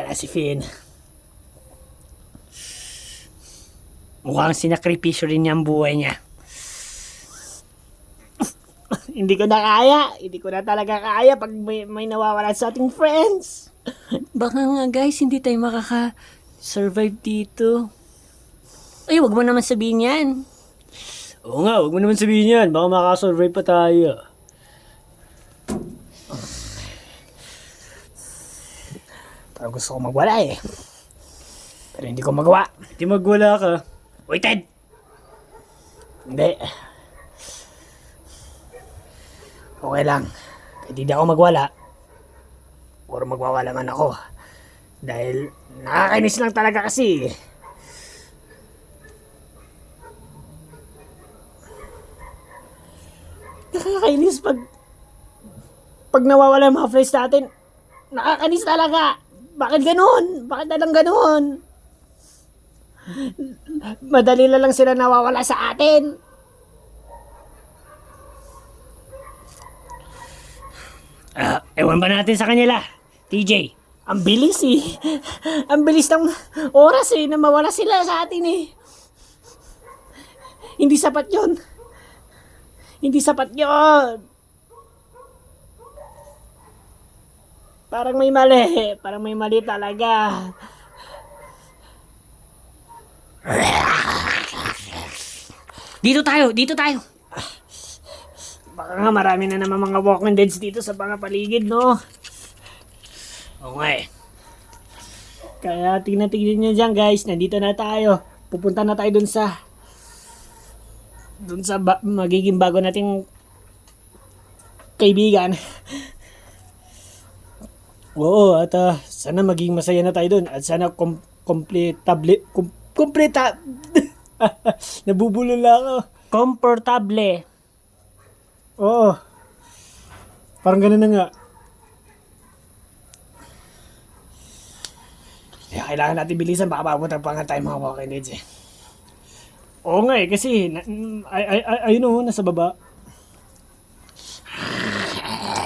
Wala si Finn. Mukhang sinakripisyo rin niya ang buhay niya. Hindi ko na kaya. Hindi ko na talaga kaya pag may nawawala sa ating friends. Baka nga guys, hindi tayo makaka-survive dito. Ay, wag mo naman sabihin yan. Oo nga, wag mo naman sabihin yan. Baka makaka-survive pa tayo. Parang gusto ko magwala eh. Pero hindi ko magawa. Hindi magwala ka. Uy, Ted! Hindi. Okay lang. Kahit hindi ako magwala. Or magwawala man ako. Dahil nakakainis lang talaga kasi. Nakakainis pag nawawala yung mga friends natin. Nakakainis talaga. Bakit ganun? Bakit na lang ganun? Madali na lang sila nawawala sa atin. Ewan ba natin sa kanila, TJ? Ang bilis eh. Ang bilis ng oras eh na mawala sila sa atin eh. Hindi sapat yun. Hindi sapat yun. Parang may mali. Parang may mali talaga. Dito tayo, dito tayo. Baka nga marami na naman mga walking deads dito sa mga paligid, no? Oo nga eh. Kaya tingnan nyo dyan guys, nandito na tayo. Pupunta na tayo dun sa magiging bago nating kaibigan. Oo, at sana maging masaya na tayo dun. At sana nabubulol ako. Komportable. Oo. Parang ganun na nga. Kailangan natin bilisan. Baka mabutan pa nga tayo mga walking deads eh. Oo nga eh. Kasi, ayun o, nasa baba.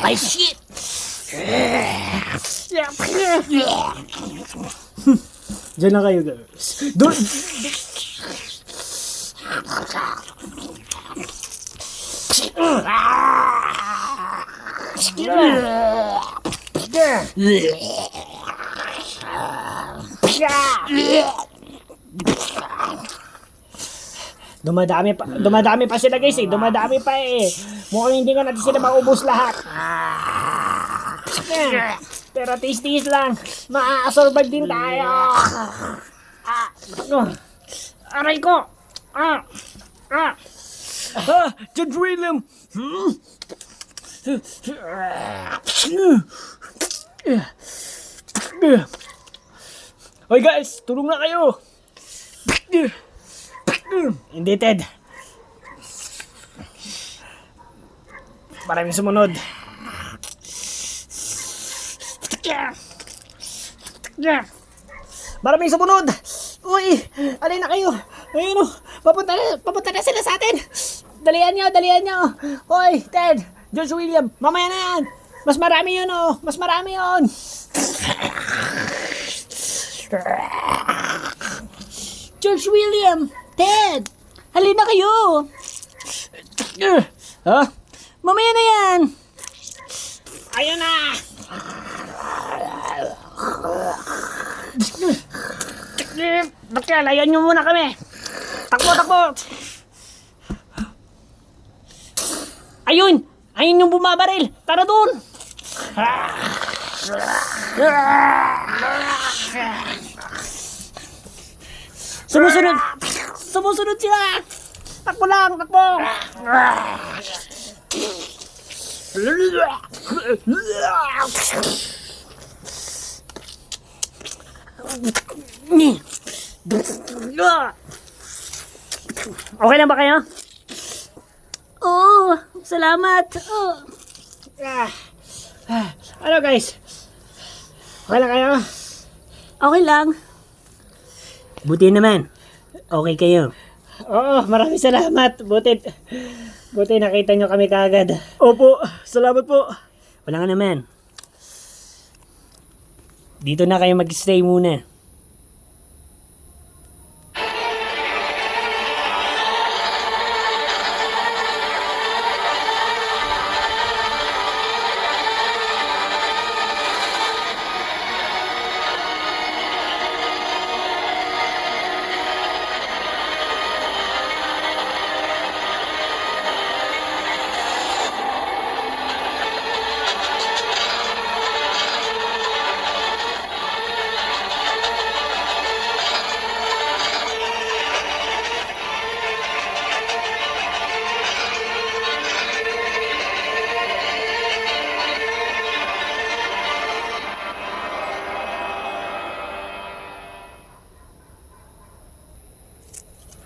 Ay, shit! Diyan na kayo guys. Doon! Dumadami pa sila guys eh. Dumadami pa eh. Mukhang hindi nga natin sila maubos lahat. Pero tis-tis lang. Maa-survive din tayo. Aray ko. Judge William. Hoy guys, tulong na kayo. Hindi Ted. Maraming sumunod. Maraming sumunod. Uy, alay na kayo. Ayun o, papunta na sila sa atin. Dalihan nyo. Hoy, Ted, George William, mamaya na yan. Mas marami yun o, mas marami yun. George William, Ted, halina kayo. Ha? Mamaya na yan. Ayun na. Bakit, layan nyo muna kami. Takbo. Ayun yung bumabaril. Tara doon. Sumusunod sila. Takbo lang. Okay lang ba kayo? Oo, salamat. Ano guys? Okay lang kayo? Okay lang. Buti naman. Okay kayo. Oo, maraming salamat. Buti nakita nyo kami kaagad. Opo, salamat po. Wala nga naman. Dito na kayo mag-stay muna.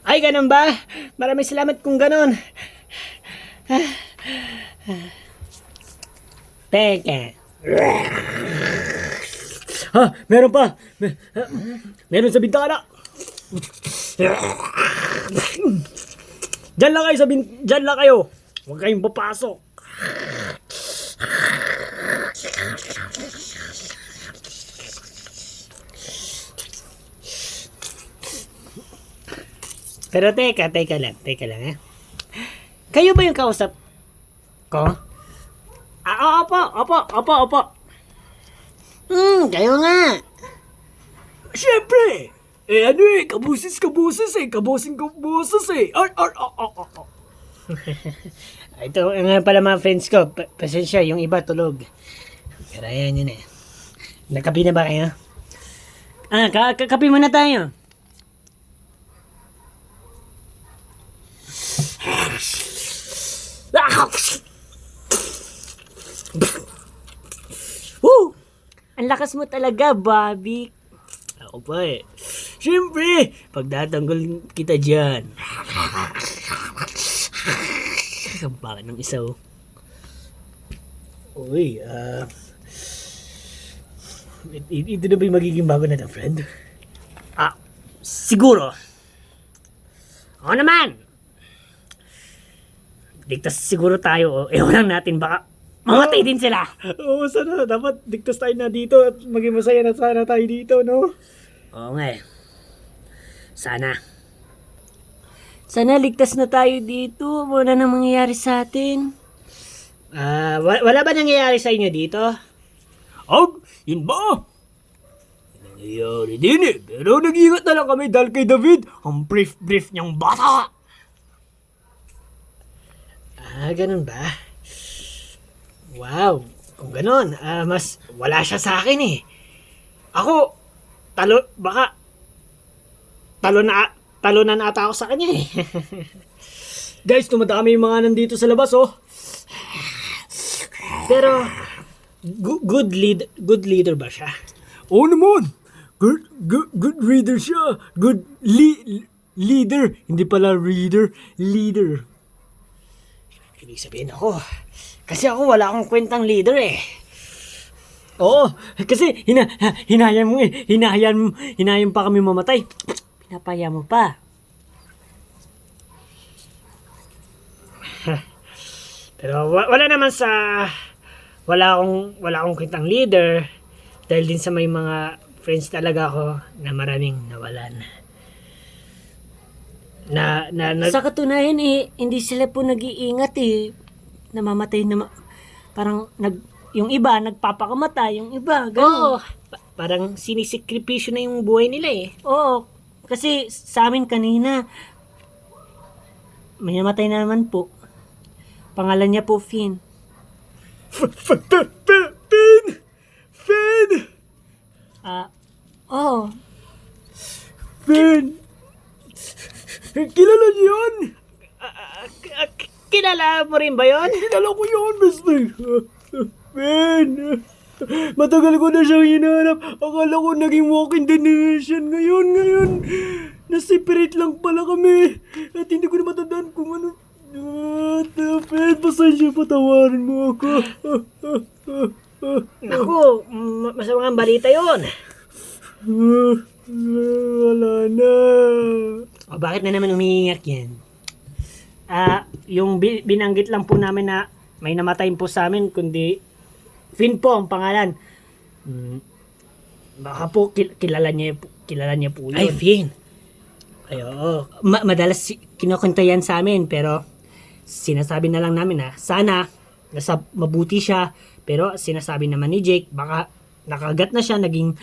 Ay, ganun ba? Maraming salamat kung ganun. Teka. Ha, meron pa. Meron sa bintana. Diyan lang kayo diyan lang kayo. Huwag kayong papasok. Pero teka lang ha. Kayo ba yung kausap ko? Opo. Kayo nga. Siyempre. Kabusis eh. Ito nga pala mga friends ko. Pasensya, yung iba tulog. Pero ayan yun eh. Nagkape na ba kayo? Kape muna tayo. Woo! Ang lakas mo talaga, Bobby. Ako pa eh. Siyempre, pagdatanggol kita dyan. Bakit ng isa oh. Uy, ito na ba yung magiging bago natin, friend? Siguro. Oo naman. Ligtas siguro tayo. Ewan lang natin, baka mamatay din sila. Oo, sana. Dapat ligtas tayo na dito at maging masaya na sana tayo dito, no? Oo nga eh. Sana. Sana ligtas na tayo dito. Wala nang mangyayari sa atin. Wala ba nangyayari sa inyo dito? Yun ba? Nangyayari din eh. Pero nag-iingat na lang kami dahil kay David. Ang brief niyang bata. Ganun ba? Wow. Kung ganun, mas wala siya sa akin eh. Ako, talunan ata ako sa kanya eh. Guys, tumadami yung mga nandito sa labas, oh. Pero, good leader ba siya? Oo naman. Good reader siya. Good leader. Hindi pala reader, leader. Ibig sabihin ako. Kasi ako wala akong kwentang leader eh. Oo, kasi hinayan mo eh. Hinayan pa kami mamatay. Pinapaya mo pa. Pero wala naman sa wala akong kwentang leader dahil din sa may mga friends talaga ako na maraming nawalan. Sa katunayan eh, hindi sila po nag-iingat eh. Namamatay na parang yung iba nagpapakamatay, yung iba ganun. Oo, parang sinisikripisyo na yung buhay nila eh. Oo, kasi sa amin kanina may namatay na naman po. Pangalan niya po Finn. Finn! Oo. Finn! Kilala niyo yun? Kilala mo rin ba yun? Kilala ko yun, mister. Finn! Matagal ko na siyang hinahanap. Akala ko naging walking donation. Ngayon. Nasipirit lang pala kami. At hindi ko na matandaan kung ano. Finn, pasensya, patawarin mo ako. Naku, masamang balita yun. Wala na. O bakit na naman umiiyak yan? Yung binanggit lang po namin na may namatay po sa amin, kundi Finn po ang pangalan. Baka po kilala niya po yun. Ay, Finn. Ay, oo. Madalas kinukwento yan sa amin, pero sinasabi na lang namin na sana nasa mabuti siya, pero sinasabi naman ni Jake, baka nakagat na siya, naging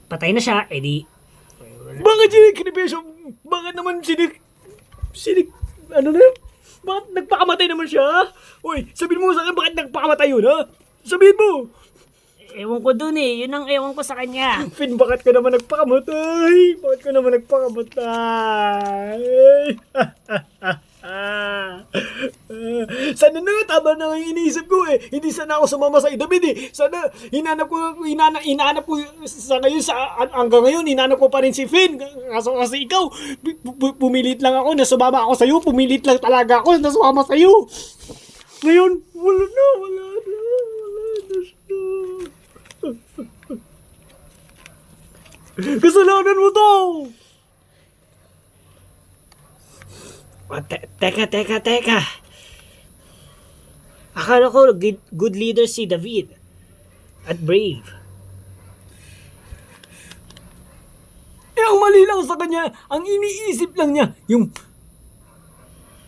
patay na siya, edi Bakit sinig, Kinibeso? Bakit naman sinig, ano na? Bakit nagpakamatay naman siya? Uy, sabihin mo sa akin, bakit nagpakamatay yun, ha? Sabihin mo! ewan ko dun eh, yun ang ewan ko sa kanya. Finn, bakit ka naman nagpakamatay? Bakit ka naman nagpakamatay? Sana na, tama na ang iniisip ko eh. Hindi sana ako sumama sa Idabid eh. Sana, hinanap ko sa ngayon, hanggang ngayon, hinanap ko pa rin si Finn. Kasi ikaw, pumilit lang ako na sumama ako sa'yo. Pumilit lang talaga ako na sumama sa'yo. Ngayon, wala na siya. Kasalanan mo to! Teka. Akala ko good leader si David. At brave. Eh, ang mali lang sa kanya, ang iniisip lang niya, yung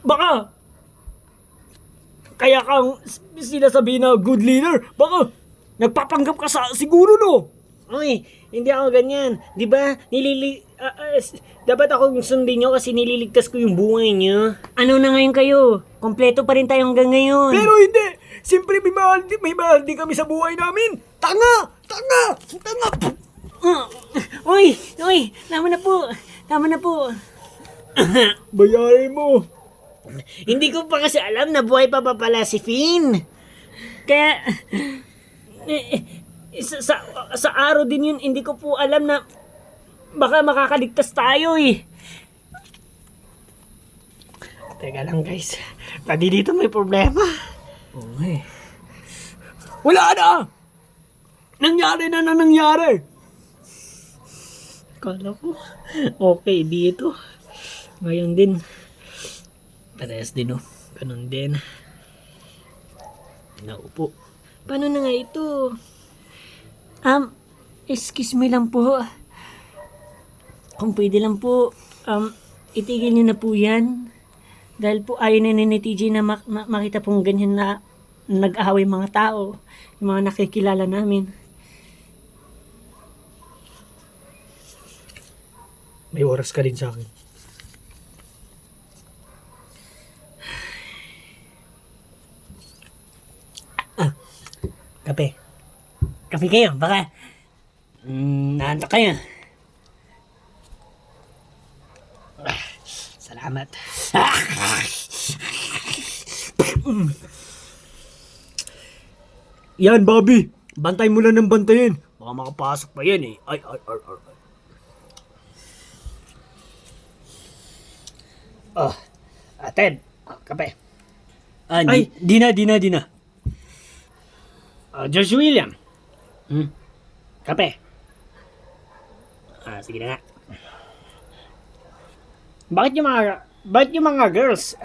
baka kaya kang sinasabi na good leader, baka nagpapanggap ka sa siguro no. Oy, hindi ako ganyan. Di ba, dapat ako sundin nyo kasi nililigtas ko yung buhay nyo. Ano na ngayon kayo? Kompleto pa rin tayo hanggang ngayon. Pero hindi, siyempre may mahal din kami sa buhay namin. Tanga! Oy, tama na po. Bayarin mo. Hindi ko pa kasi alam na buhay pa pala si Finn. Kaya, sa araw din yun, hindi ko po alam na baka makakaligtas tayo eh. Teka lang guys, pati dito may problema. Okay. Wala na! Nangyari. Kala ko, okay dito. Ngayon din, parehas din oh. Ganun din. Naupo. Paano na nga ito? Excuse me lang po. Kung pwede lang po, itigil niyo na po yan. Dahil po ayaw na ni TJ na makita pong ganyan na nag-aaway mga tao. Yung mga nakikilala namin. May oras ka din sa akin. Kape. Kape kayo, baka naantok kayo. Salamat. Yan, Bobby. Bantay mo lang ng bantayin. Baka makapasok pa yan eh. Ay. Ted, kape. Di na. George William. Kape. Sige na nga. Bakit yung mga girls,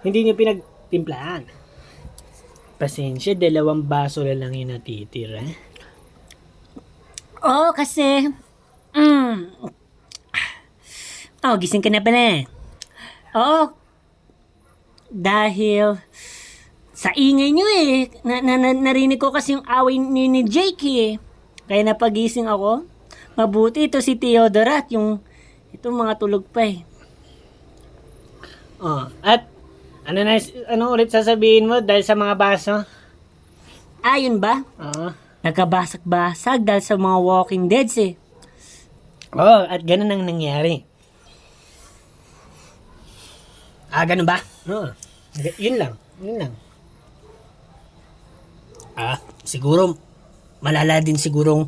hindi nyo pinagtimplahan? Pasensya, 2 baso na lang yung natitira. Oo, kasi... gising ka na pala. Oo. Dahil... sa ingay nyo eh. Narinig ko kasi yung away ni Jake eh. Kaya napagising ako. Mabuti ito si Theodore at yung... itong mga tulog pa eh. At ano ulit sasabihin mo dahil sa mga baso? Ayun ba? Nagkabasag-basag dahil sa mga Walking Deads eh. At ganun ang nangyari. Ganun ba? Yun lang. Siguro malala din sigurong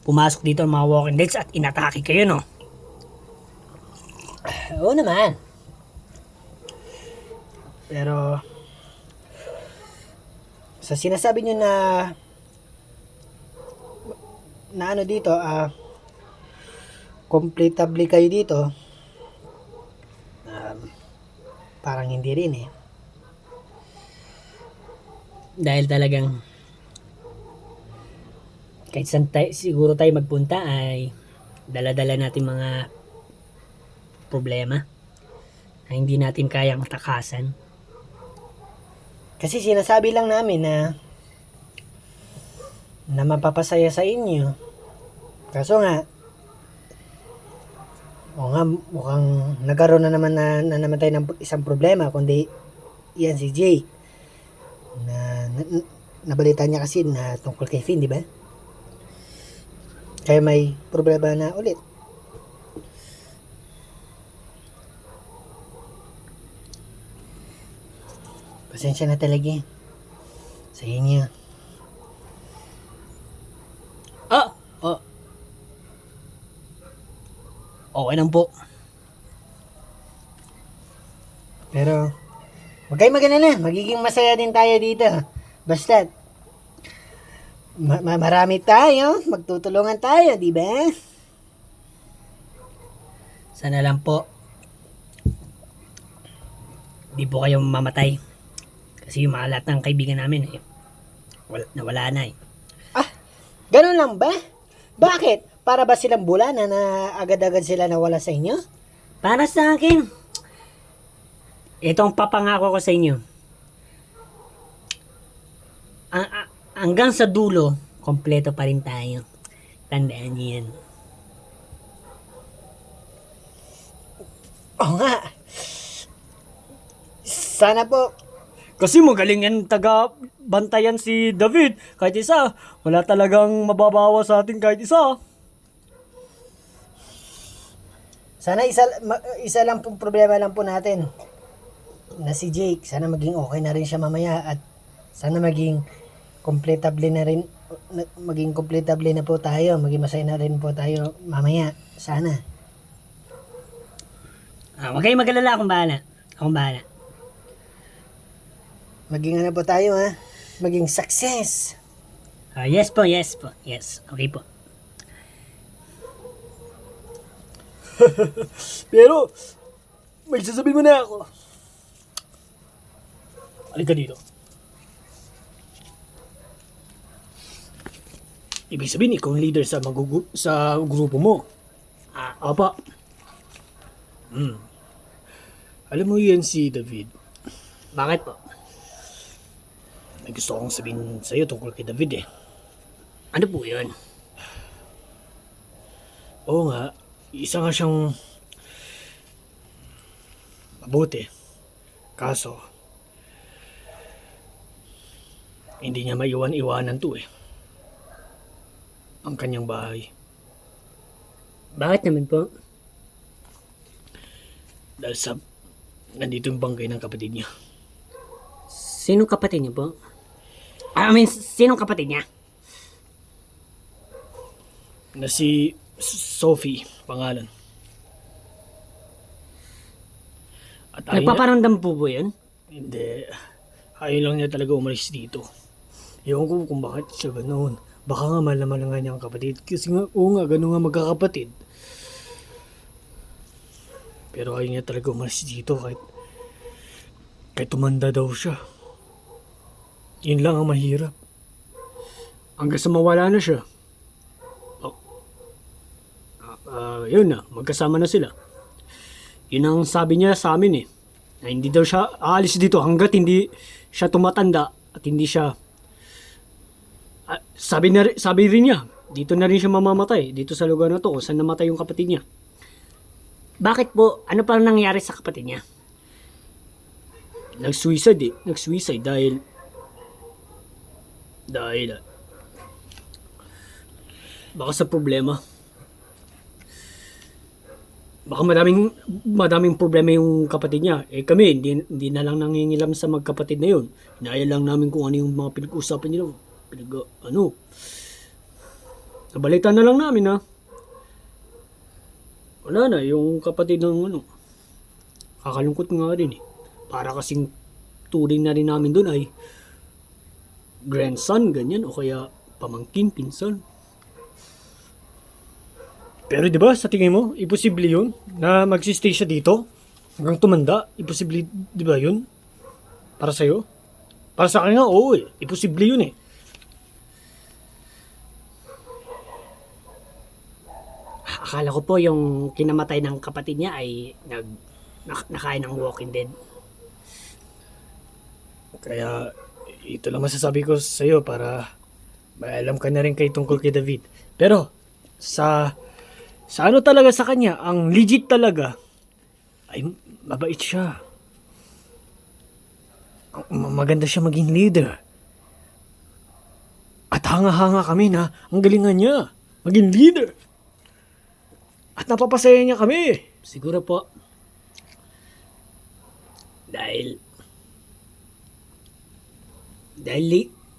pumasok dito ang mga Walking Deads at inatake kayo, no? Oo naman. Pero sa sinasabi nyo na ano dito, completably kayo dito, parang hindi rin eh. Dahil talagang kahit saan siguro tayo magpunta ay dala-dala natin mga problema na hindi natin kayang takasan. Kasi sinasabi lang namin na mapapasaya sa inyo. Kaso nga, mukhang nagkaroon na naman tayo ng isang problema, kundi yan si Jake. Nabalita niya kasi na tungkol kay Finn, di ba? Kaya may problema na ulit. Pasensya na talaga sa inyo. Okay lang po. Pero, huwag kayo mag-alala. Magiging masaya din tayo dito. Basta, marami tayo. Magtutulungan tayo, di ba? Sana lang po di po kayo mamatay. Kasi yung mga lahat ng kaibigan namin nawala na eh. Ganun lang ba? Bakit? Para ba silang bulana na agad-agad sila nawala sa inyo? Para sa akin, itong papangako ko sa inyo. Hanggang sa dulo, kompleto pa rin tayo. Tandaan niyo yan. Oo nga. Sana po. Kasi magaling yan taga-bantayan si David. Kahit isa, wala talagang mababawa sa atin kahit isa. Sana isa lang pong problema lang po natin. Na si Jake. Sana maging okay na rin siya mamaya. At sana maging completable na rin. Maging completable na po tayo. Maging masaya na rin po tayo mamaya. Sana. Huwag kayong mag-alala, akong bahala. Akong bahala. Maging ano po tayo ha? Maging success. Yes po, yes po. Yes, okay po. Pero, may sasabihin mo na ako. Halika dito. Ibig sabihin, ikaw ang leader sa grupo mo. Apa. Alam mo yan si David. Bakit po? May gusto akong sabihin sa'yo tungkol kay David eh. Ano po yun? Oo nga, isa nga siyang mabuti. Kaso, hindi niya maiwan-iwanan to eh. Ang kanyang bahay. Bakit naman po? Dahil sa nandito yung bangkay ng kapatid niya. Sinong kapatid niya po? Sinong kapatid niya? Na si Sophie, pangalan. At ayaw niya, Nagpaparamdam po po yun? hindi, ayaw lang niya talaga umalis dito. Ewan ko kung bakit siya ganoon. Baka nga mahal naman nga niya ang kapatid. Kasi nga, oo nga, gano'n nga magkakapatid. Pero ayaw niya talaga umalis dito kahit tumanda daw siya. Yun lang ang mahirap. Hanggang sa mawala na siya. Yun na, magkasama na sila. Yun ang sabi niya sa amin eh. Na hindi daw siya aalis dito hanggat hindi siya tumatanda at hindi siya sabi rin niya, dito na rin siya mamamatay dito sa lugar na to kung saan namatay yung kapatid niya. Bakit po? Ano pa nangyari sa kapatid niya? Nag-suicide dahil baka sa problema. Baka madaming problema yung kapatid niya. Eh kami, hindi na lang nangingilam sa magkapatid na yun. Hinaya lang namin kung ano yung mga pinag-usapan nila. Nabalita na lang namin ha. Wala na, yung kapatid ng kakalungkot nga rin eh. Para kasing turing na rin namin doon ay grandson, ganyan, o kaya pamangkin, pinsan. Pero di ba sa tingin mo, imposible yun na magsistay siya dito hanggang tumanda? Imposible, di ba yun? Para sa'yo? Para sa akin nga, oo eh. Imposible yun eh. Akala ko po yung kinamatay ng kapatid niya ay nakain ng Walking Dead. Kaya ito lang masasabi ko sa iyo para may alam ka na rin kay tungkol kay David. Pero sa ano talaga sa kanya, ang legit talaga ay mabait siya. Maganda siya maging leader. At hanga-hanga kami na ang galingan niya maging leader. At napapasaya niya kami. Siguro po, dahil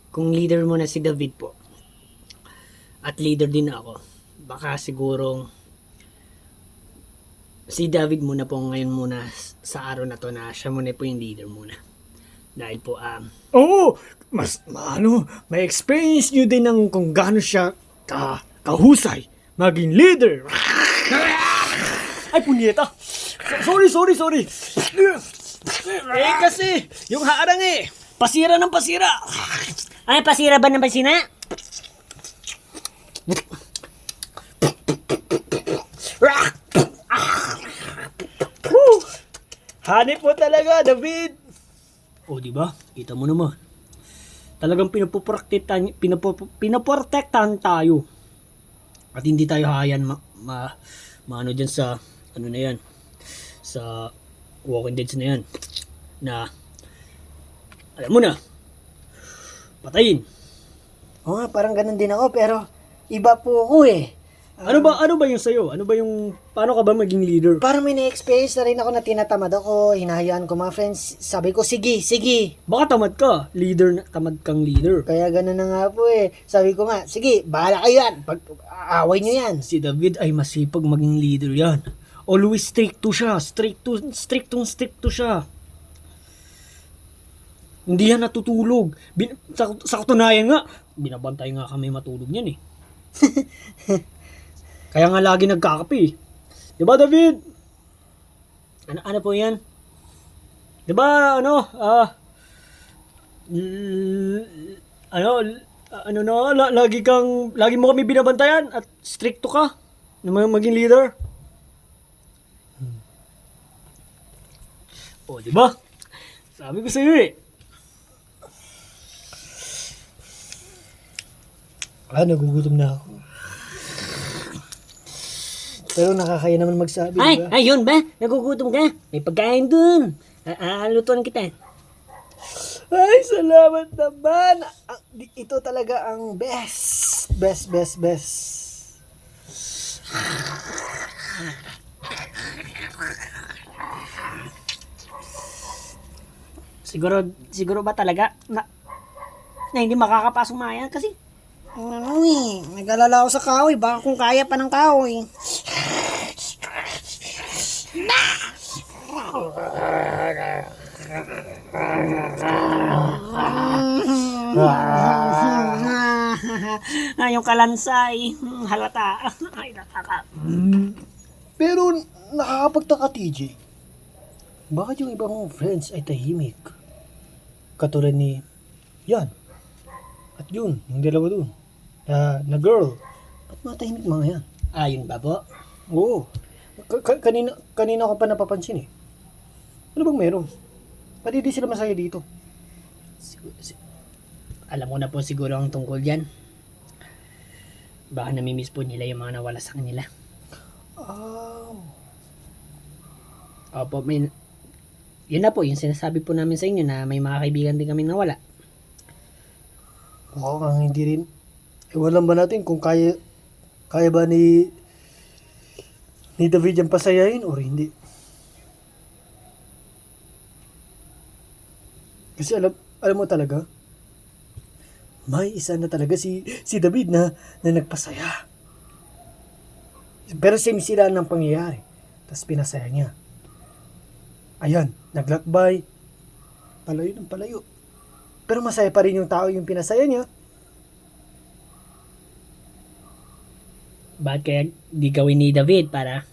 kung leader mo na si David po, at leader din ako, baka sigurong si David muna po ngayon muna sa araw na to na siya muna po yung leader muna. Dahil po, Oo, may experience nyo din ng kung gaano siya kahusay maging leader. Ay, punyeta. Sorry. Kasi, yung harang pasira ng pasira. ay, pasira ba ng pasina? Hanip mo talaga, David. O, di ba? Kita mo naman. Talagang pinaprotektahan tayo. At hindi tayo hayan maano dyan sa, ano na yan, sa Walking Dead na yan. Na, alam mo na, patayin. Oo nga, parang ganun din ako, pero iba po ako eh. Ano ba yung sa'yo? Ano ba yung, paano ka ba maging leader? Parang may na-experience na rin ako na tinatamad ako, hinahayaan ko mga friends. Sabi ko, sige. Baka tamad ka. Tamad kang leader. Kaya ganun na nga po eh. Sabi ko nga, sige, bahala kayo yan. Away nyo yan. Si David ay masipag maging leader yan. Always stricto siya. Stricto siya. Hindi yan natutulog. Sa katunayan nga, binabantay nga kami matulog niyan eh. Kaya nga lagi nagkakape eh. Diba, David? Ano po yan? Diba, lagi mo kami binabantayan at stricto ka na maging leader. O, diba? Sabi ko sa'yo eh. Nagugutom na ako. Pero nakakaya naman magsabi, diba? Ayun ba? Nagugutom ka? May pagkain dun. Lutuan kita. Ay, salamat naman. Ito talaga ang best. Siguro ba talaga na hindi makakapasok mayan kasi Nag-alala ako sa kahoy. Baka kung kaya pa ng kahoy. yung kalansay. Halata. Ay, nataka. Pero nakakapagtaka, TJ. Bakit yung ibang friends ay tahimik? Katulad ni yan. At yun, yung dalawa dun. Na girl. Ba't matahimik mga yan? Yun ba po? Oo. Kanina ko pa napapansin eh. Ano bang meron? Pati di sila masaya dito. Alam ko na po siguro ang tungkol dyan. Baka namimiss po nila yung mga nawala sa kanila. Opo, yun na po, yung sinasabi po namin sa inyo na may mga kaibigan din kami nawala. Mukhang hindi rin. Iwalan ba natin kung kaya ba ni David yung pasayahin or hindi? Kasi alam mo talaga, may isa na talaga si David na nagpasaya. Pero same sila ng pangyayari. Tapos pinasaya niya. Ayan, naglakbay. Palayo ng palayo. Pero masaya pa rin yung tao yung pinasaya niya. Bakit kaya di gawin ni David para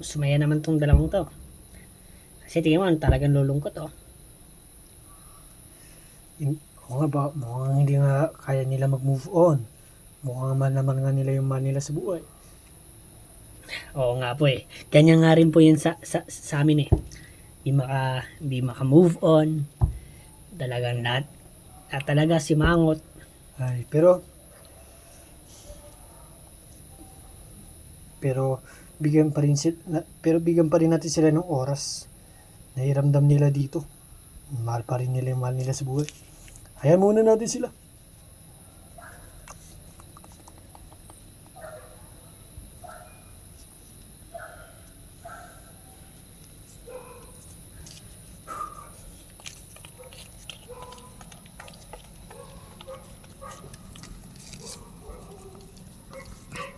sumaya naman tong dalawang to? Kasi tingin mo, talagang lulungkot oh. Oo nga ba, mukhang hindi nga kaya nila mag-move on. Mukhang mahal naman nga nila yung mahal nila sa buhay. Oo nga po eh. Ganyan nga rin po yun sa amin eh. Di maka-move on. Talagang talaga simangot. Ay, pero bigyan pa rin natin sila ng oras. Nairamdam nila dito. Mahal pa rin nila yung mahal nila sa buhay. Hayaan muna natin sila.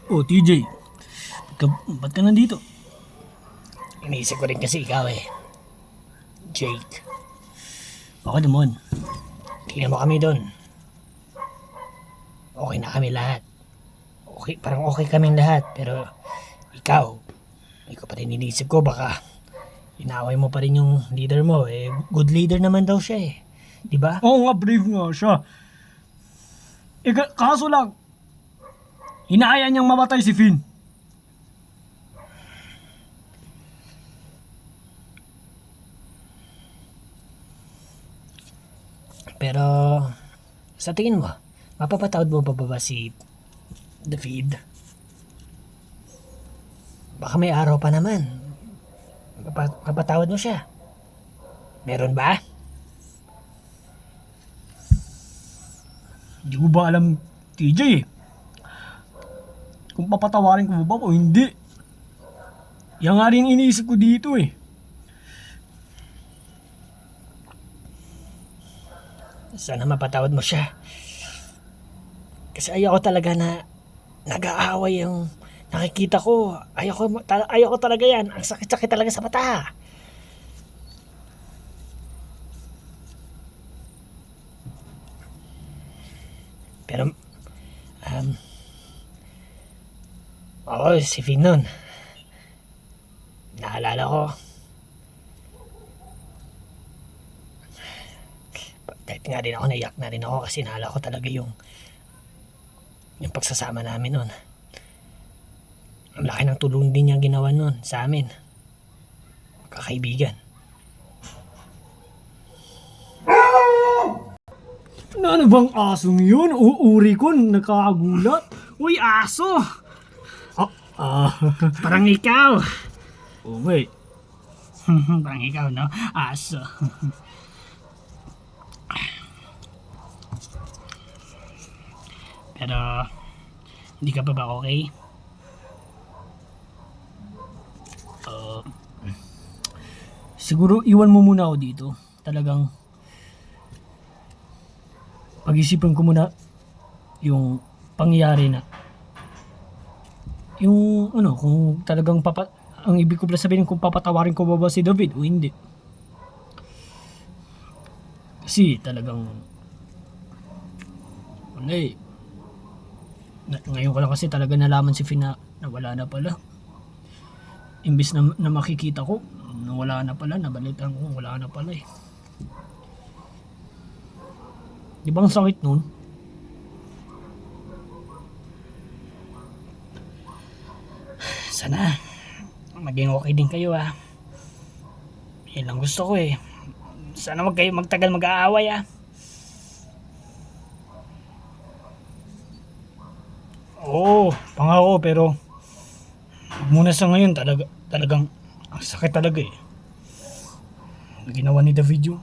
Oh, TJ. Ba't ka nandito? Iniisip ko rin kasi ikaw eh. Jake. Ako naman. Tingnan mo kami doon. Okay na kami lahat. Okay, parang okay kaming lahat. Pero ikaw pa rin iniisip ko baka inaway mo pa rin yung leader mo. Eh, good leader naman daw siya eh. Di ba? Oo nga, brave nga siya. Kaso lang, hinahayaan niyang mamatay si Finn. Pero sa tingin mo, mapapatawad mo ba si David? Baka may araw pa naman. Mapatawad mo siya. Meron ba? Hindi ko ba alam, TJ eh. Kung papatawarin ko ba o hindi. Yan nga rin iniisip ko dito eh. Sana mapatawad mo siya. Kasi ayoko talaga na nag-aaway yung nakikita ko. Ayoko talaga yan. Ang sakit-sakit talaga sa mata. Pero, oo, si Finn nun. Naalala ko. Kahit nga rin ako, naiyak na rin ako kasi naalala ko talaga yung pagsasama namin nun. Ang laki ng tulong din niya ginawa nun sa amin. Kakaibigan. Ano bang asong yun? Uuri ko, nakakagulat. Uy, aso! Parang ikaw. Oh, wait. Parang ikaw, no? Aso. Pero, hindi ka pa ba okay? Siguro iwan mo muna ako dito. Talagang pag-isipan ko muna yung pangyayari na. Yung kung talagang ang ibig ko pala sabihin kung papatawarin ko ba si David o hindi. Kasi talagang wala eh. Ngayon ko lang kasi talaga nalaman si Finn na wala na pala. Imbis na makikita ko, wala na pala, nabalitan ko, wala na pala eh. Di ba ang sakit nun? Sana maging okay din kayo ah. Yan lang gusto ko eh. Sana wag kayo magtagal mag-aaway ah. Oo, pangako pero muna sa ngayon talagang ang sakit talaga eh. Ginawa ni David yun.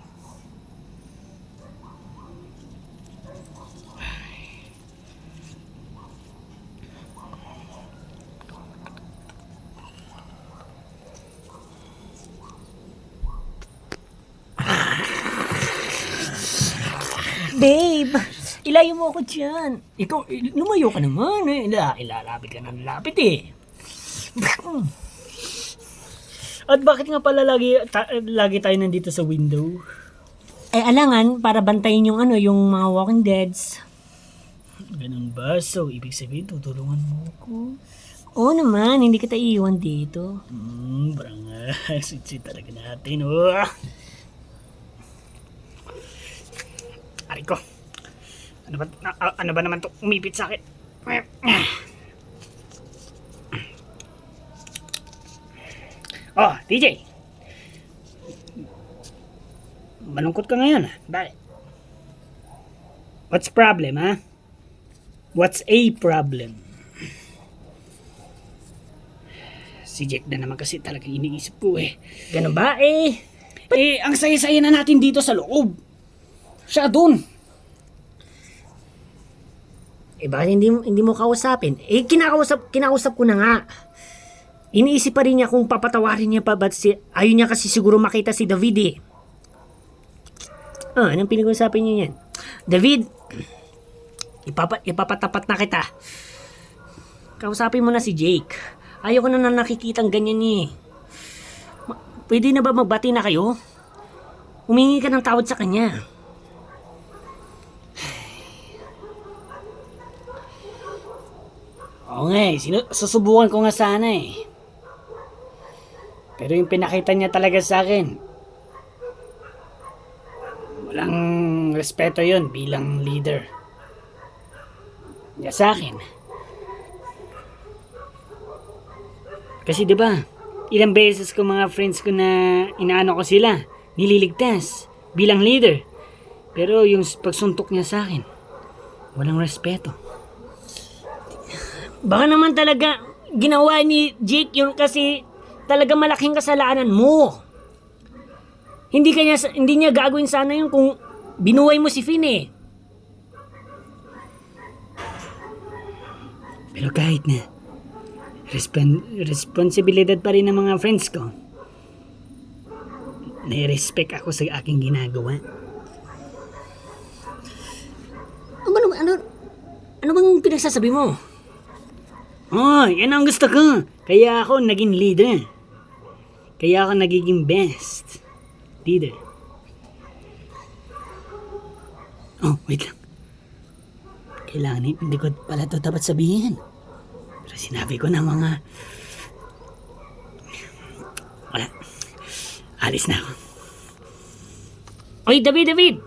Babe, ilayo mo ako dyan. Ikaw, lumayo ka naman eh. Ilalapit ka ng lapit eh. At bakit nga pala lagi tayo nandito sa window? Eh, alangan, para bantayin yung yung mga walking deads. Ganun ba? So, ibig sabihin, tutulungan mo ko? Oo naman, hindi kita iiwan dito. Parang sweet talaga natin. Oh. Aray ko. Ano ba naman to umipit sa akin? Oh, TJ. Malungkot ka ngayon, ah. Bakit? What's problem, ha? What's a problem? Si Jack na naman kasi talaga iniisip ko eh. Ganun ba? Ang saya-saya na natin dito sa loob. Siya dun. Bakit hindi mo kausapin? Kinakausap ko na nga. Iniisip pa rin niya kung papatawarin niya pa, but ayun niya kasi siguro makita si David eh. Anong pinag-usapin niyo yan? David, ipapatapat na kita. Kausapin mo na si Jake. Ayoko na nakikitang ganyan eh. Pwede na ba magbati na kayo? Humingi ka ng tawad sa kanya. Oo nga eh, susubukan ko nga sana eh. Pero yung pinakita niya talaga sa akin, walang respeto yon bilang leader niya sa akin. Kasi 'di ba, ilang beses ko mga friends ko na inaano ko sila, nililigtas bilang leader. Pero yung pagsuntok niya sa akin, walang respeto. Baka naman talaga ginawa ni Jake yun kasi talaga malaking kasalanan mo. Hindi niya gagawin sana yun kung binuhay mo si Finn eh. Pero kahit na, responsibilidad pa rin ng mga friends ko. Nai-respect ako sa aking ginagawa. Ano bang pinagsasabi mo? Oh, yan ang gusto ko. Kaya ako naging leader. Kaya ako nagiging best leader. Oh, wait lang. Kailangan hindi ko pala ito dapat sabihin. Pero sinabi ko na mga... Wala. Alis na ako. Oy, David!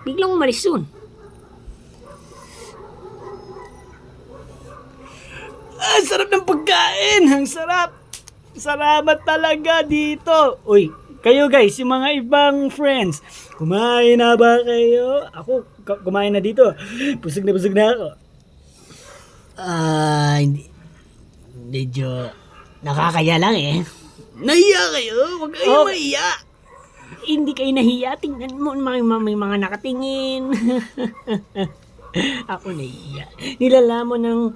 Biglang umalis yun. Ang sarap ng pagkain! Ang sarap! Salamat talaga dito! Uy, kayo guys, yung mga ibang friends, kumain na ba kayo? Ako, kumain na dito. Busog na ako. Hindi. Medyo nakakaya lang eh. Nahiya kayo? Huwag kayo mahiya! Hindi kayo nahiya. Tingnan mo, may mga nakatingin. Ako nahiya. Nilalamon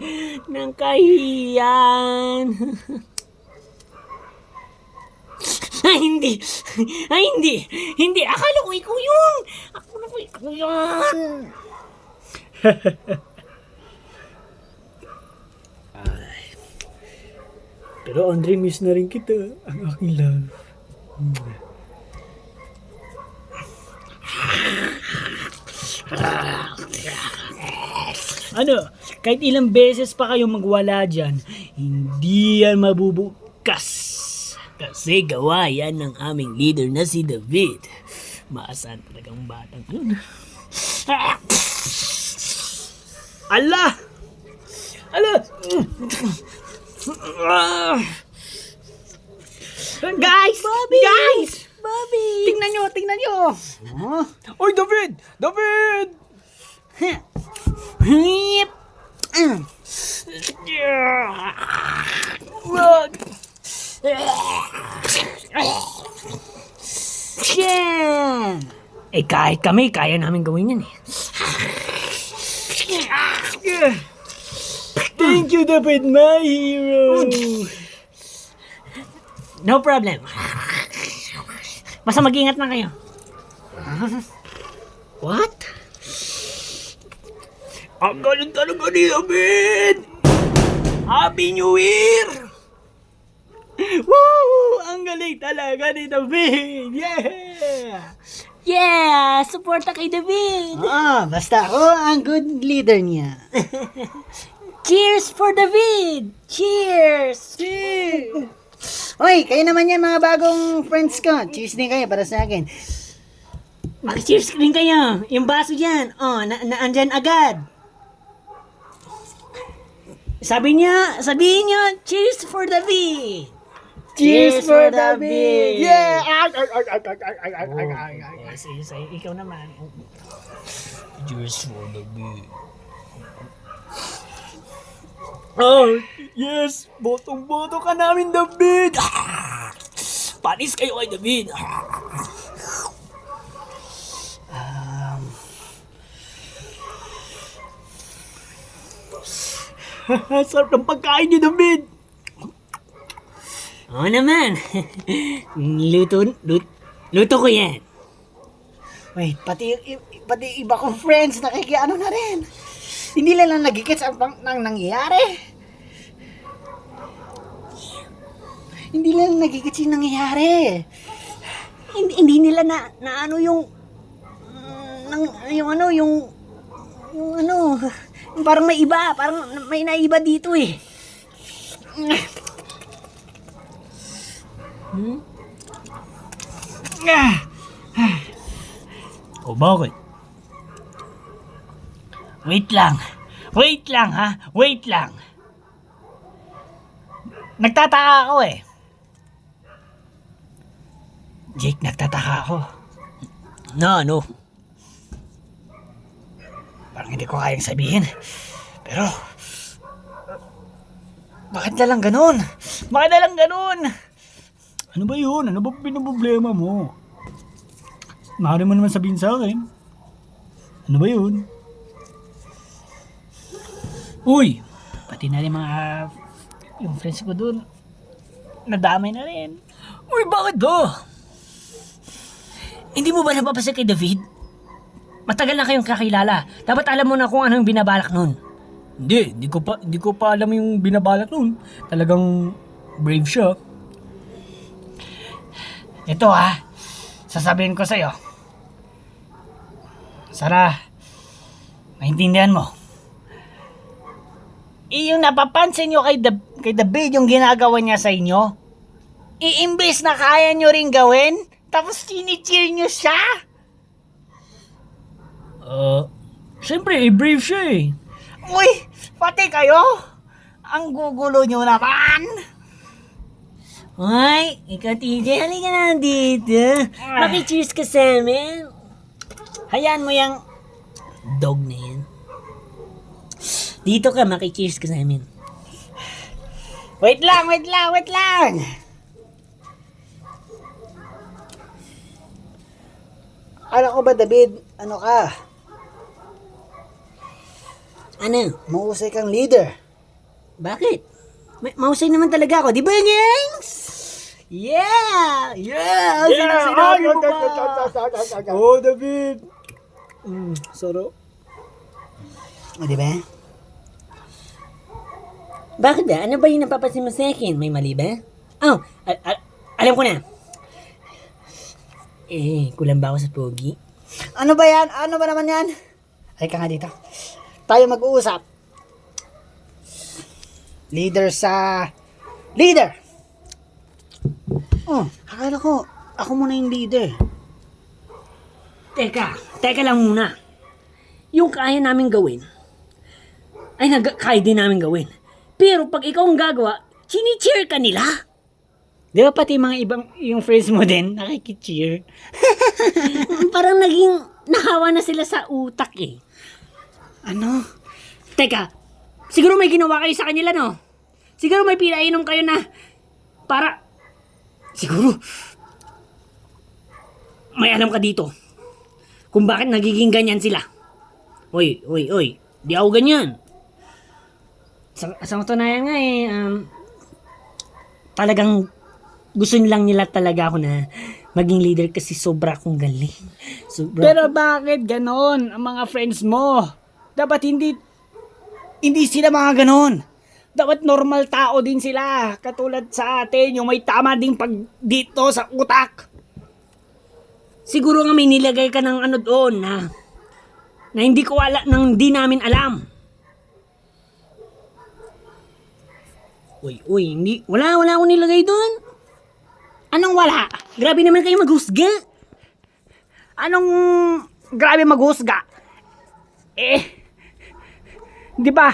ng kahiyan. Ay, hindi. Hindi. Akala ko ikaw yun. Akala ko ikaw yun. Pero Andre, miss na rin kita. Ang aking love. Ano, kahit ilang beses pa kayo magwala dyan, hindi yan mabubukas. Kasi gawa yan ng aming leader na si David. Maasahan talagang batang yun. Ala! Guys! Bobby! Guys! Bobby! Tingnan nyo! Oy, David! Hip! Kahit kami, kaya namin gawin yan eh. Thank you, David, my hero! No problem. Basta mag-ingat na kayo. What? Ang galing talaga ni David! Happy New Year! Woo! Ang galing talaga ni David! Yeah! Yeah! Suporta kay David! Basta ako ang good leader niya. Cheers for David! Cheers! Oy, kayo naman yan mga bagong friends ko. Cheers din kayo para sa akin. Mag-cheers rin kayo. Yung baso dyan. Andyan agad. Sabihin niyo, cheers for David! Cheers for David! Yeah! Ikaw naman. Cheers for David. Oh, yes! Botong-boto ka namin, David! Panis kayo kay David. Sarap ng pagkain niyo, David! Oo naman. Luto ko yan. Wait, pati iba kong friends nakikiano na rin. Hindi lang nagigits ang nang nangyayari. Hindi lang nagigits yung nangyayari. Hindi nila na ano yung parang may iba, parang may naiba dito eh. O bakit? Wait lang ha, wait lang. Nagtataka ako eh. Jake, nagtataka ako. No. Parang hindi ko kayang sabihin. Pero, bakit na lang ganun? Ano ba yun? Ano ba pinoproblema mo? Maaari mo naman sabihin sa akin. Ano ba yun? Uy, pati na rin yung friends ko dun, nadamay na rin. Uy, bakit do? Hindi mo ba napapasa kay David? Matagal na kayong kakilala. Dapat alam mo na kung ano yung binabalak nun. Hindi ko pa alam yung binabalak nun. Talagang brave siya. Ito sasabihin ko sa'yo. Sana, maintindihan mo. Yung napapansin nyo kay David yung ginagawa niya sa inyo, iimbes na kaya nyo rin gawin, tapos chini-cheer nyo siya. Siyempre, brave siya eh. Uy, pati kayo? Ang gugulo nyo naman. Ay, ikaw TJ, halika na dito. Maki-cheers ka sa amin. Hayaan mo yung dog na yan. Dito ka, maki-cheers ka sa amin. Wait lang. Ano ko ba, David? Ano ka? Ano? Mahusay kang leader. Bakit? Mahusay naman talaga ako, di ba, gangs? Yeah! Sinabi mo ba? Oh, David! Sarap. O, di ba? Bakit ba? Ano ba yung napapansin mo sa akin? May mali ba? Oh, alam ko na. Kulang ba ako sa pogi? Ano ba yan? Ano ba naman yan? Ay ka nga dito. Tayo mag-uusap. Leader. Oh, akala ko, ako muna yung leader. Teka lang muna. Yung kaya namin gawin, ay kaya din namin gawin. Pero pag ikaw ang gagawa, chini-cheer ka nila. Di ba pati mga ibang, yung friends mo din, nakiki-cheer? Parang naging nahawa na sila sa utak eh. Ano? Teka, siguro may ginawa kayo sa kanila, no? Siguro may pinainom kayo na para... Siguro, may alam ka dito kung bakit nagiging ganyan sila. Oy, di ako ganyan. Sa katunayan nga talagang gusto lang nila talaga ako na maging leader kasi sobra akong galing. Pero bakit ganon ang mga friends mo? Dapat hindi sila mga ganon. Dapat normal tao din sila. Katulad sa atin, yung may tama ding pag dito sa utak. Siguro nga may nilagay ka ng ano doon na hindi ko hindi namin alam. Uy, hindi. Wala akong nilagay doon. Anong wala? Grabe naman kayo maghusga. Anong grabe maghusga? Di ba?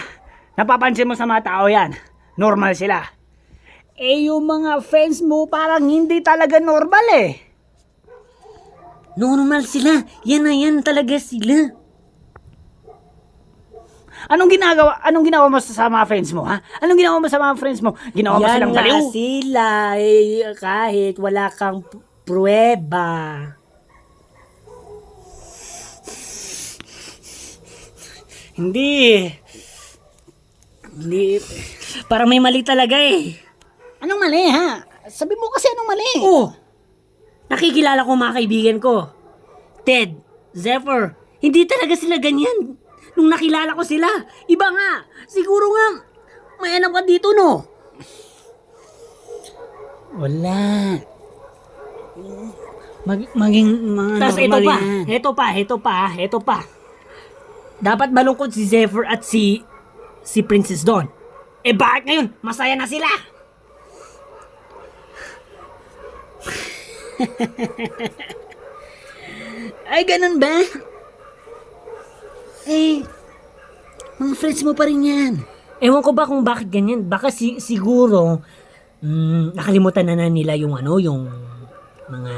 Napapansin mo sa mga tao yan. Normal sila. Eh yung mga friends mo parang hindi talaga normal eh. Normal sila. Yan na yan talaga sila. Anong ginawa mo sa mga friends mo, ha? Anong ginawa mo sa mga friends mo? Ginawa mo Yan silang nga baliw? sila. Kahit wala kang pruweba. Hindi. Parang may mali talaga eh. Anong mali, ha? Sabi mo kasi anong mali. Oh, nakikilala ko mga kaibigan ko. Ted, Zephyr, hindi talaga sila ganyan. Nung nakilala ko sila, iba nga. Siguro nga, may anak ka dito, no? Wala. Maging mga Tapos normal ito pa, yan. ito pa. Dapat malungkot si Zephyr at si Princess Dawn. Eh bakit ngayon? Masaya na sila. Ay, ganun ba? Eh, mga friends mo pa rin yan. Ewan ko ba kung bakit ganyan. Baka siguro, nakalimutan na nila yung yung mga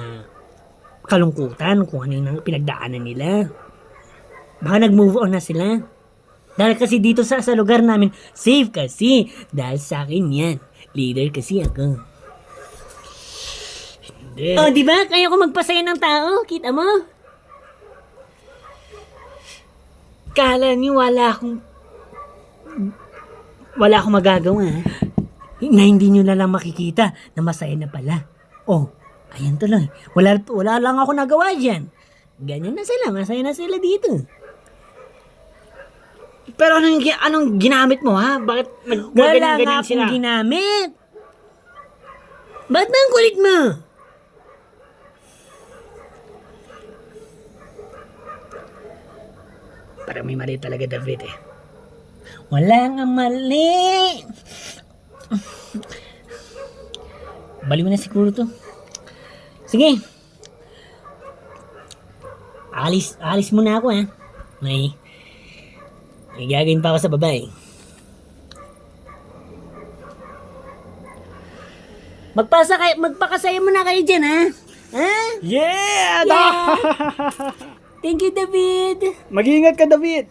kalungkutan, kung ano yung pinagdaanan nila. Baka nag-move on na sila. Dahil kasi dito sa lugar namin, safe kasi. Dahil sa akin yan. Leader kasi ako. Hindi. Oh, di ba? Kaya ko magpasaya ng tao. Kita mo? Kala niyo wala akong magagawa. Na hindi niyo na lang makikita na masaya na pala. Oh, ayan tuloy. Wala lang ako nagawa dyan. Ganyan na sila. Masaya na sila dito. Pero anong ginamit mo, ha? Bakit Wala nga naggaganyan sila? akong ginamit. Ba't ba ang kulit mo? Parang may mali talaga, David, eh. Wala nga mali. Bali mo na siguro to. Sige. Alis muna ako, ha. May gagawin pa ako sa babae. Magpakasaya mo na kayo dyan, ha? Ha? Yeah! Thank you, David. Mag-iingat ka, David.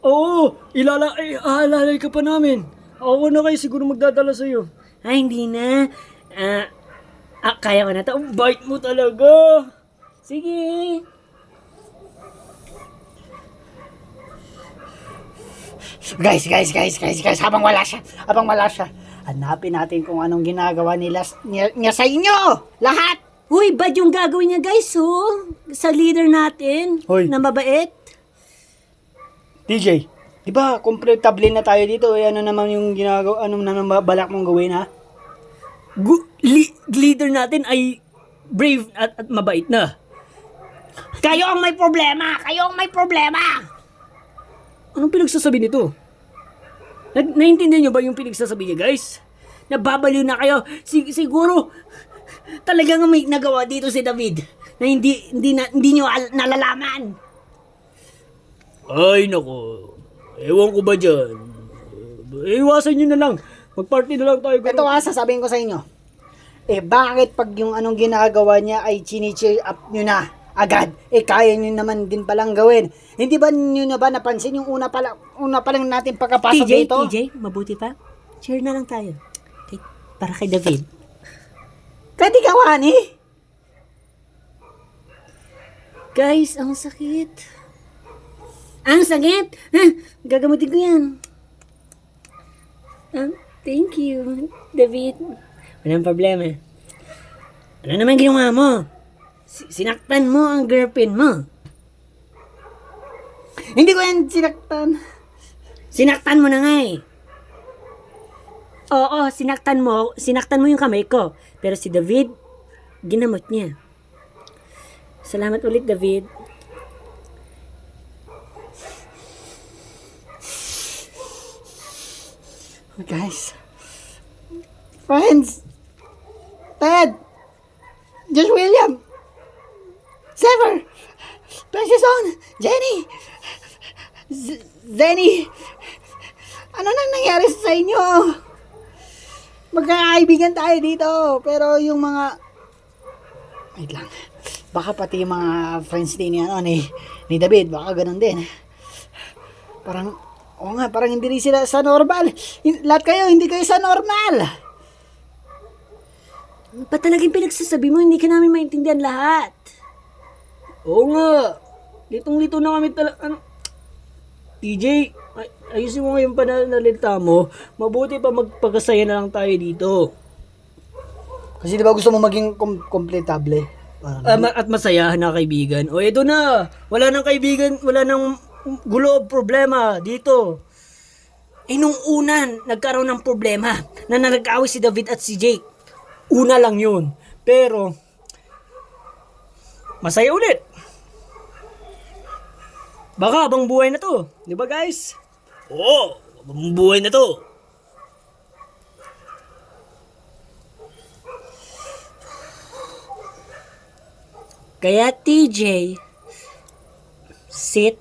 Oo, aalalay ka pa namin. Ako na kayo, siguro magdadala sa'yo. Ay, hindi na. Kaya ko na to. Ang bait mo talaga. Sige. Guys, habang wala siya, hanapin natin kung anong ginagawa niya sa inyo! Lahat! Uy, bad yung gagawin niya, guys, oh. Sa leader natin. Hoy. Na mabait. DJ, di ba komportable na tayo dito? Eh, ano naman yung ginagawa, ano naman balak mong gawin, ha? Leader natin ay brave at mabait na. Kayo ang may problema! Anong pinagsasabi nito? Naintindihan niyo ba yung pinagsasabi niya, guys? Nababaliw na kayo. Siguro, talagang may nagawa dito si David na hindi niyo nalalaman. Ay, nako. Ewan ko ba dyan? Iwasan nyo na lang. Mag-party na lang tayo. Ito nga, sasabihin ko sa inyo. Eh, bakit pag yung anong ginagawa niya ay chini-cheer up nyo na agad? Eh, kaya nyo naman din palang gawin. Hindi ba nyo na ba napansin yung una pa lang natin pagkapasok dito? TJ, mabuti pa. Share na lang tayo. Para kay David. Pwede gawan eh. Guys, ang sakit. Ang sakit? Gagamutin ko yan. Thank you, David. Walang problema. Ano naman ginawa mo? Sinaktan mo ang girlfriend mo. Hindi ko yan sinaktan. Sinaktan mo na nga eh. Oo, sinaktan mo yung kamay ko. Pero si David, ginamot niya. Salamat ulit, David. Guys. Friends. Ted. Josh William. Sever. Precious On. Jenny. Zenny. Ano nang nangyari sa inyo? Magkakaibigan tayo dito. Pero yung mga... Wait lang. Baka pati yung mga friends din ni David. Baka ganun din. Parang... Oo nga, parang hindi rin sila sa normal. Lahat kayo, hindi kayo sa normal. Ano ba talagang pinagsasabi mo? Hindi ka namin maintindihan lahat. Oo nga. Litong-lito na kami talaga. TJ, ayusin mo nga yung pananalita mo. Mabuti pa magpagkasaya na lang tayo dito. Kasi di ba gusto mo maging kompletable? At masaya na kaibigan. O eto na. Wala nang kaibigan, wala nang gulo o problema dito. Eh nung una, nagkaroon ng problema na nag-away si David at si Jake. Una lang yun. Pero, masaya ulit. Baka habang buhay na to. Di ba guys? Oo, habang buhay na to. Kaya TJ, sit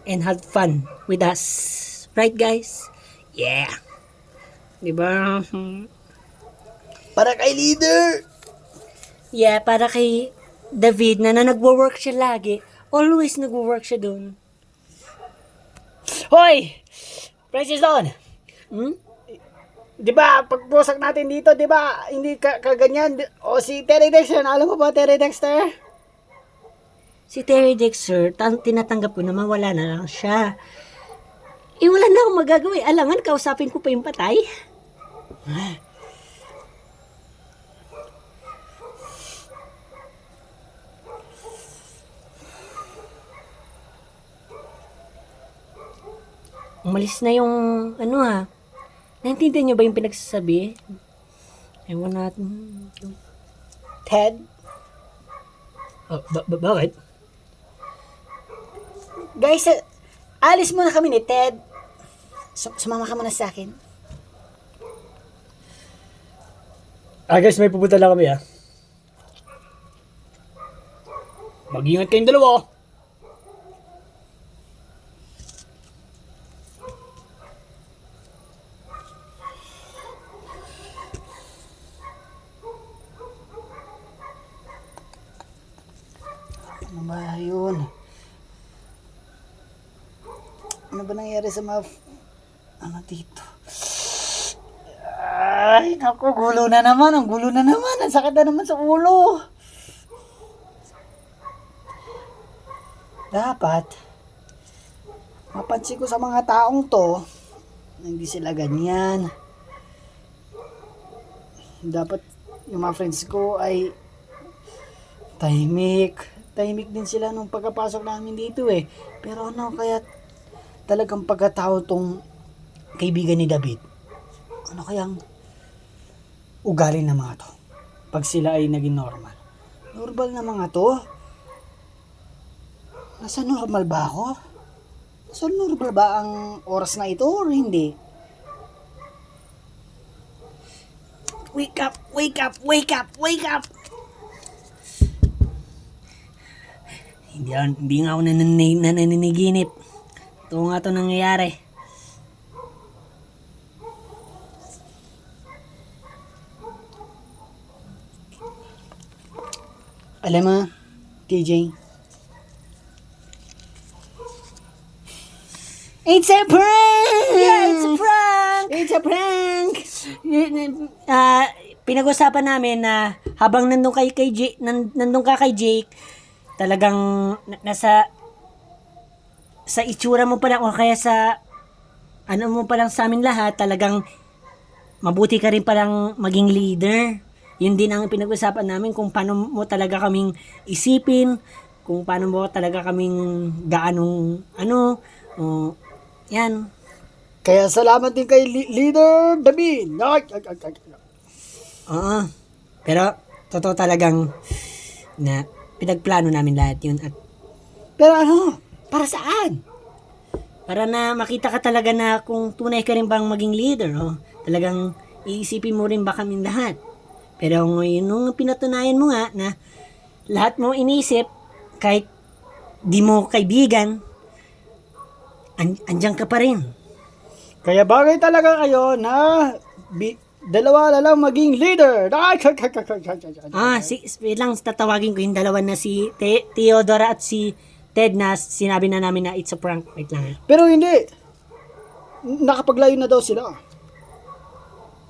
and have fun with us. Right guys? Yeah. Diba? Para kay leader. Yeah, para kay David na nagwo-work siya lagi. Always nagwo-work siya dun. Hoy! Princess Dawn! Hmm? Di ba, pagpusak natin dito, di ba, hindi kaganyan. O si Terry Dexter, alam mo ba Terry Dexter? Si Terry Dexter, tinatanggap ko na mawala na lang siya. Eh, wala na akong magagawa. Alangan, kausapin ko pa yung patay. Umalis na yung, naintindihan niyo ba yung pinagsasabi? Ewan natin. Ted? Bakit? Guys, alis muna kami ni Ted. Sumama ka muna sa akin. Guys, may pupunta lang kami Mag-ingat kayong dalawa. Ano ba yun? Ano ba nangyari sa mga... Ano dito? Ay, naku, gulo na naman. Ang gulo na naman. Ang sakit na naman sa ulo. Dapat, mapansin ko sa mga taong to, na hindi sila ganyan. Dapat, yung mga friends ko ay tahimik. Tahimik din sila nung pagkapasok namin dito Pero ano kaya talagang pagkatao tong kaibigan ni David? Ano kayang ugali ng mga to? Pag sila ay naging normal. Normal na mga to? Nasa normal ba ako? Nasa normal ba ang oras na ito or hindi? Wake up! Wake up! Wake up! Wake up! Hindi nga ako naniniginip. Ito nga ito nangyayari. Alam mo, TJ, it's a prank! Yeah, it's a prank! It's a prank! Pinag-usapan namin na habang nandun ka kay Jake, talagang nasa sa itsura mo pa lang o kaya sa ano mo pa lang sa amin lahat, talagang mabuti ka rin palang maging leader. Yun din ang pinag-usapan namin kung paano mo talaga kaming isipin, kung paano mo talaga kaming gaanong yan. Kaya salamat din kay Leader David. Oo. Pero totoo talagang na pinagplano namin lahat yun at Pero ano? Para saan? para na makita ka talaga na kung tunay ka rin bang maging leader, talagang iisipin mo rin ba kaming lahat. Pero ngayon nung pinatunayan mo nga na lahat mo inisip, kahit di mo kaibigan, andyan ka pa rin. Kaya bagay talaga kayo na dalawa na lang maging leader. Wait lang, tatawagin ko yung dalawa na si Theodora at si Ted na sinabi na namin na it's a prank. Wait lang. Pero hindi. Nakapaglayo na daw sila.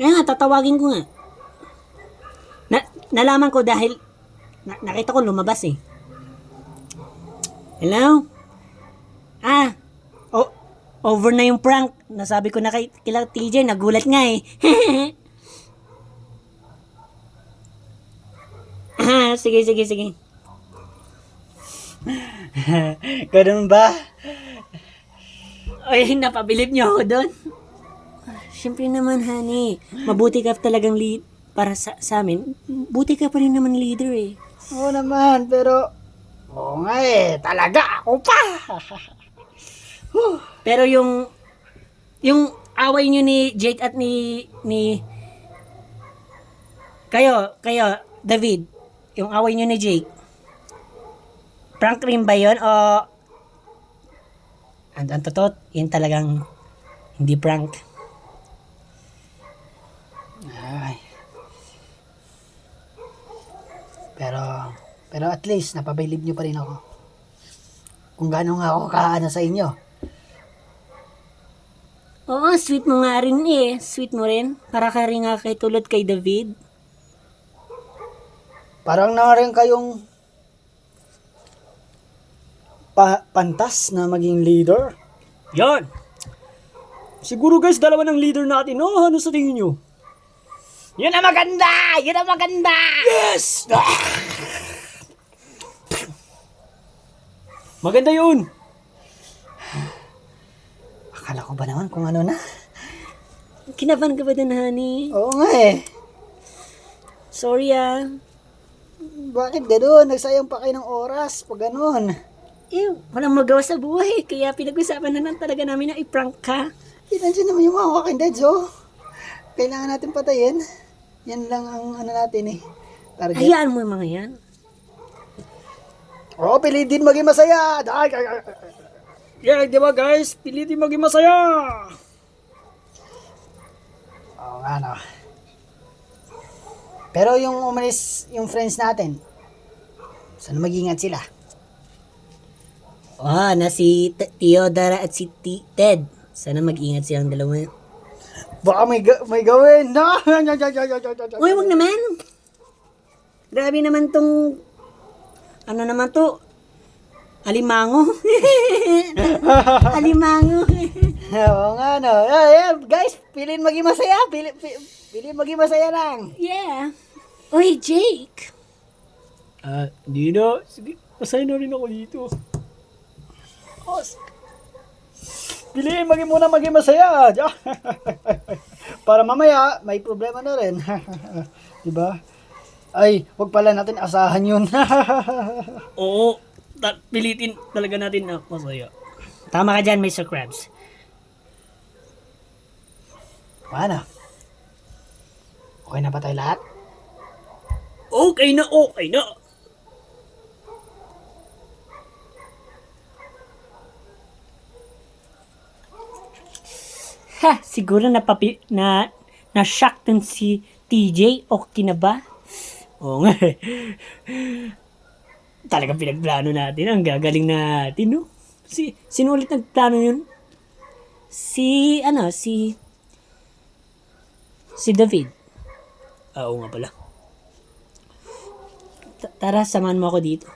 Kaya nga, tatawagin ko nga. Nalaman ko dahil nakita ko lumabas eh. Hello? Over na yung prank. Nasabi ko na kila TJ, nagulat nga eh. Sige. Ganun ba? Ay, napabilib niyo ako doon. Siyempre naman, honey. Mabuti ka talagang lead para sa amin. Buti ka pa rin naman leader eh. Oo naman, pero... Oo nga eh, talaga ako pa! Pero yung away niyo ni Jake at ni kayo, David, yung away niyo ni Jake, prank rin ba yun? O ang totoo, yun talagang hindi prank. Ay. Pero at least napabilib niyo pa rin ako. Kung gaano nga ako kaano sa inyo. Oo, sweet mo nga rin eh. Sweet mo rin. Para ka rin nga tulad kay David. Parang na rin kayong pantas na maging leader. Yan! Siguro guys, dalawa ng leader natin. Oh, ano sa tingin nyo? Yun ang maganda! Yun ang maganda! Yes! Maganda yun! Akala ko ba naman kung ano na? Kinabahan ka ba dun, honey? Oo nga eh. Sorry ah. Bakit gano'n? Nagsayang pa kayo ng oras pag gano'n. Walang magawa sa buhay. Kaya pinag-usapan na lang talaga namin na i-prank ka. Nandiyan naman yung mga Walking Dead, so kailangan natin patayin. Yan lang ang ano natin eh. Target. Hayaan mo yung mga yan. Oo, pilitin maging masaya. Yeah, di ba guys? Pilitin maging masaya! Oo nga no. Pero yung umalis, yung friends natin, sana mag-ingat sila. Na si Theodora at si Ted. Sana mag-ingat silang dalawa. Baka may gawin. No! Uy, wag naman. Grabe naman tong... Ano naman to? Alimango. Alimango. Oo nga no. Guys, piliin maging masaya. Piliin maging masaya lang. Yeah. Uy, Jake. Hindi na. Sige, masaya na rin ako dito. Piliin maging masaya. Para mamaya, may problema na rin. Diba? Ay, wag pala natin asahan yun. Oo, pilitin talaga natin na masaya. Tama ka dyan, Mr. Krabs. Paano? Okay na ba tayo lahat? Okay na. Siguro na-shock dun si TJ. Okay na ba? Oo nga eh. Talagang pinagplano natin. Ang gagaling natin, no? Sino ulit nagplano yun? Si David. Oo nga pala. Tara, samahan mo ako dito.